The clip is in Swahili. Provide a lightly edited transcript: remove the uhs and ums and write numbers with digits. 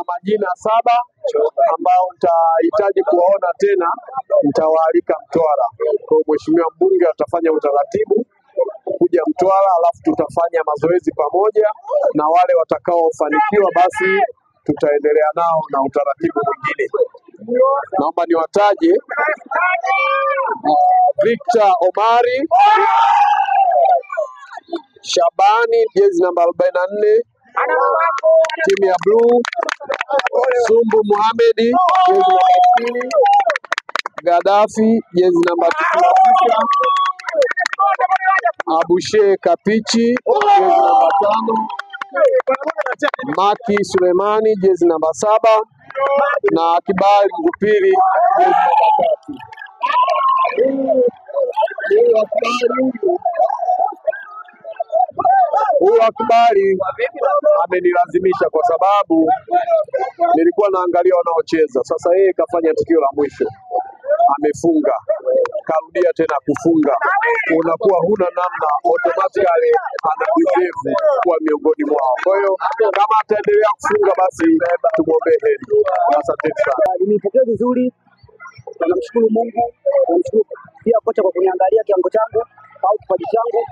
nina majina 7 ambao nitahitaji kuwaona tena, nitawaalika Mtwara. Kwa hiyo mheshimiwa mbunge atafanya utaratibu kuja Mtwara, alafu tutafanya mazoezi pamoja, na wale watakaofanikiwa basi tutaendelea nao na utaratibu mwingine. Naomba niwataje Victor Omari Shabani, jezi namba 44, timu ya blue. Sumbu Mohamedi, jezi namba 60. Gaddafi, jezi namba 96. Abushe Kapichi, jezi namba 5. Maki Sulemani, jezi namba 7, na Kibali Ngupiri, jezi namba 3. Huyu Akbari amenilazimisha kwa sababu nilikuwa naangalia wanaocheza. Sasa yeye kafanya tukio la mwisho, amefunga, karudia tena kufunga, unakuwa huna namna, automatically ana deserve kuwa miongoni mwao. Kwa hiyo kama ataendelea kufunga basi tumwombee heri. Asante sana. Nimepokea vizuri, namshukuru Mungu, namshukuru pia kocha kwa kuniangalia kiwango changu au kipaji changu.